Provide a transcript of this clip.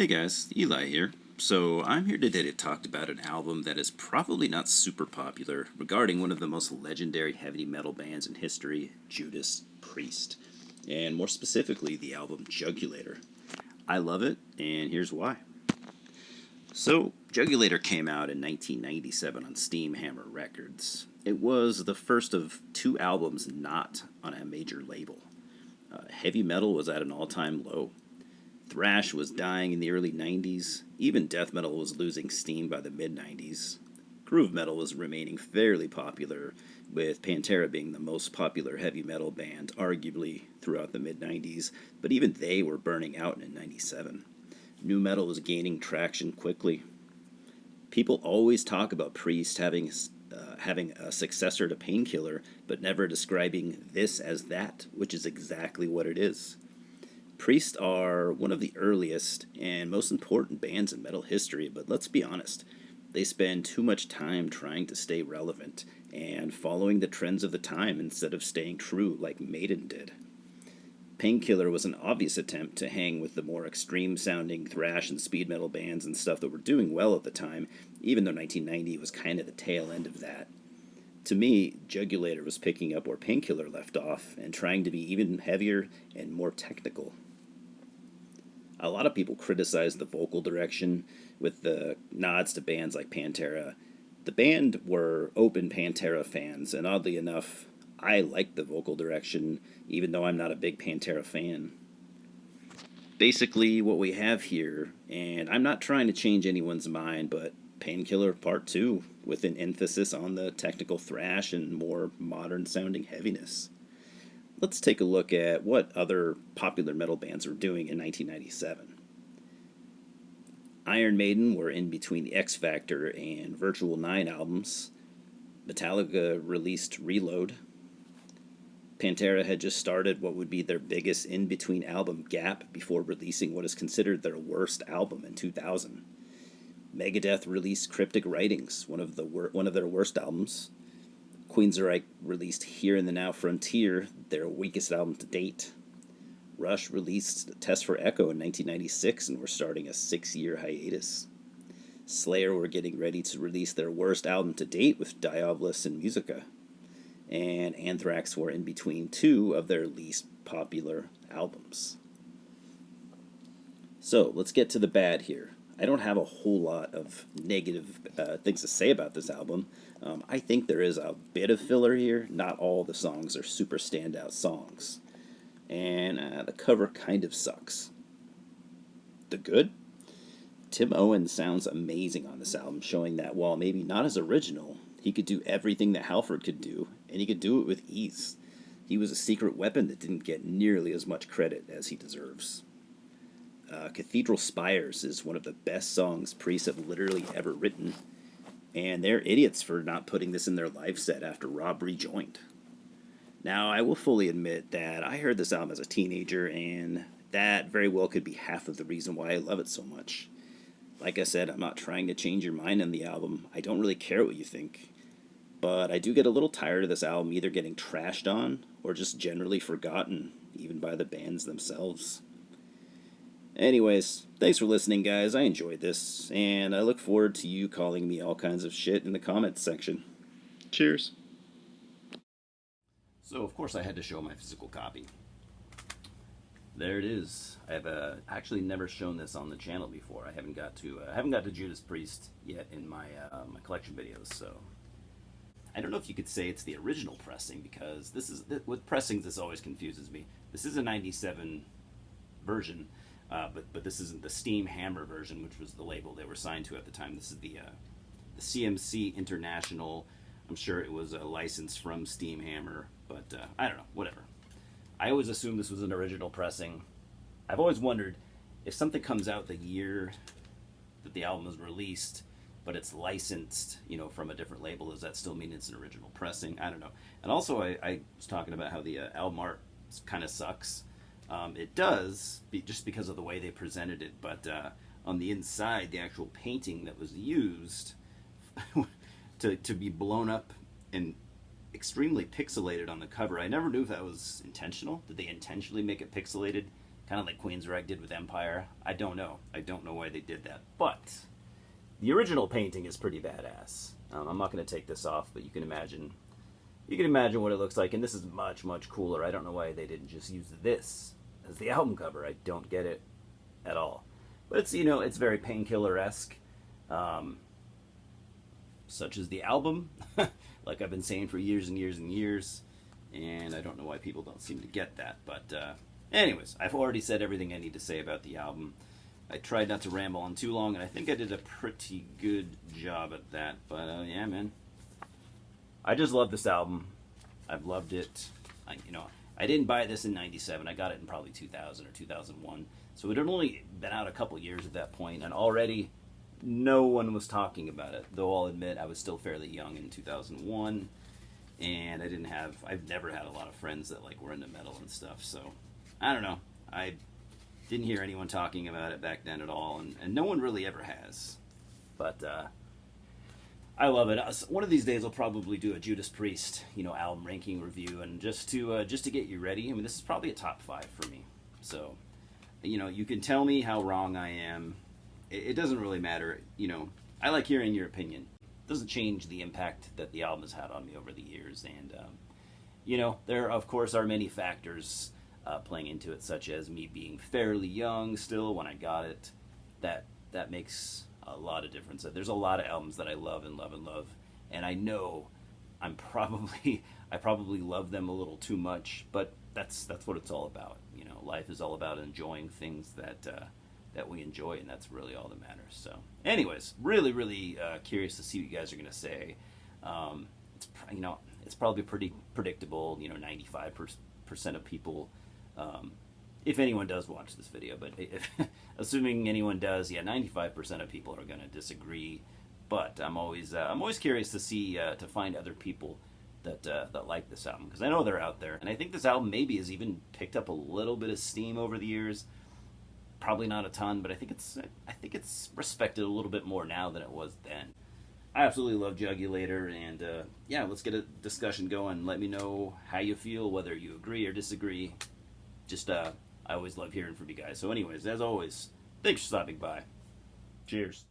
Hey guys, Eli here. So I'm here today to talk about an album that is probably not super popular regarding one of the most legendary heavy metal bands in history, Judas Priest. And more specifically, the album Jugulator. I love it, and here's why. So, Jugulator came out in 1997 on Steam Hammer Records. It was the first of two albums not on a major label. Heavy metal was at an all time low. Thrash was dying in the early 90s. Even death metal was losing steam by the mid 90s. Groove metal was remaining fairly popular, with Pantera being the most popular heavy metal band, arguably, throughout the mid 90s, but even they were burning out in 97. Nu metal was gaining traction quickly. People always talk about Priest having a successor to Painkiller, but never describing this as that, which is exactly what it is. Priest are one of the earliest and most important bands in metal history, but let's be honest, they spend too much time trying to stay relevant and following the trends of the time instead of staying true like Maiden did. Painkiller was an obvious attempt to hang with the more extreme sounding thrash and speed metal bands and stuff that were doing well at the time, even though 1990 was kind of the tail end of that. To me, Jugulator was picking up where Painkiller left off and trying to be even heavier and more technical. A lot of people criticize the vocal direction with the nods to bands like Pantera. The band were open Pantera fans, and oddly enough, I liked the vocal direction, even though I'm not a big Pantera fan. Basically, what we have here, and I'm not trying to change anyone's mind, but Painkiller Part 2, with an emphasis on the technical thrash and more modern sounding heaviness. Let's take a look at what other popular metal bands were doing in 1997. Iron Maiden were in between the X Factor and Virtual 9 albums. Metallica released Reload. Pantera had just started what would be their biggest in-between album gap before releasing what is considered their worst album in 2000. Megadeth released Cryptic Writings, one of their worst albums. Queensryche released Here and the Now Frontier, their weakest album to date. Rush released Test for Echo in 1996 and were starting a 6-year hiatus. Slayer were getting ready to release their worst album to date with Diabolus and Musica. And Anthrax were in between two of their least popular albums. So, let's get to the bad here. I don't have a whole lot of negative things to say about this album. I think there is a bit of filler here. Not all the songs are super standout songs. And the cover kind of sucks. The good? Tim Owen sounds amazing on this album, showing that while maybe not as original, he could do everything that Halford could do, and he could do it with ease. He was a secret weapon that didn't get nearly as much credit as he deserves. Cathedral Spires is one of the best songs Priest have literally ever written, and they're idiots for not putting this in their live set after Rob rejoined. Now, I will fully admit that I heard this album as a teenager, and that very well could be half of the reason why I love it so much. Like I said, I'm not trying to change your mind on the album. I don't really care what you think. But I do get a little tired of this album either getting trashed on or just generally forgotten, even by the bands themselves. Anyways, thanks for listening, guys. I enjoyed this, and I look forward to you calling me all kinds of shit in the comments section. Cheers. So, of course, I had to show my physical copy. There it is. I've actually never shown this on the channel before. I haven't got to Judas Priest yet in my my collection videos. So I don't know if you could say it's the original pressing, because with pressings this always confuses me. This is a '97 version, but this isn't the Steam Hammer version, which was the label they were signed to at the time. This is the CMC International. I'm sure it was a license from Steam Hammer, but I don't know. Whatever. I always assumed this was an original pressing. I've always wondered if something comes out the year that the album was released, but it's licensed, from a different label, does that still mean it's an original pressing? I don't know. And also, I was talking about how the album art kind of sucks. It does, just because of the way they presented it, but on the inside, the actual painting that was used to be blown up and extremely pixelated on the cover. I never knew if that was intentional. Did they intentionally make it pixelated? kind of like Queensryche did with Empire. I don't know. I don't know why they did that. But the original painting is pretty badass. I'm not going to take this off, but you can imagine what it looks like, and this is much, much cooler. I don't know why they didn't just use this as the album cover. I don't get it at all. But it's, it's very Painkiller-esque, such as the album, like I've been saying for years and years and years, and I don't know why people don't seem to get that. But anyways, I've already said everything I need to say about the album. I tried not to ramble on too long, and I think I did a pretty good job at that. But yeah, man, I just love this album. I've loved it. I didn't buy this in '97. I got it in probably 2000 or 2001. So it had only been out a couple years at that point, and already no one was talking about it. Though I'll admit I was still fairly young in 2001, and I've never had a lot of friends that like were into metal and stuff. So I don't know. I didn't hear anyone talking about it back then at all, and no one really ever has. But I love it. One of these days I'll probably do a Judas Priest, album ranking review, and just to get you ready. I mean, this is probably a top 5 for me. So, you can tell me how wrong I am. It doesn't really matter. I like hearing your opinion. It doesn't change the impact that the album has had on me over the years, and there of course are many factors playing into it, such as me being fairly young still when I got it. That makes a lot of difference. There's a lot of albums that I love and love and love, and I know I probably love them a little too much, but that's what it's all about. Life is all about enjoying things that we enjoy, and that's really all that matters. So anyways, really, really curious to see what you guys are going to say. It's probably pretty predictable. 95% of people, if anyone does watch this video, but assuming anyone does, 95% of people are going to disagree. But I'm always curious to see to find other people that like this album, because I know they're out there, and I think this album maybe has even picked up a little bit of steam over the years. Probably not a ton, but I think it's respected a little bit more now than it was then. I absolutely love Jugulator, and let's get a discussion going. Let me know how you feel, whether you agree or disagree. Just I always love hearing from you guys. So anyways, as always, thanks for stopping by. Cheers.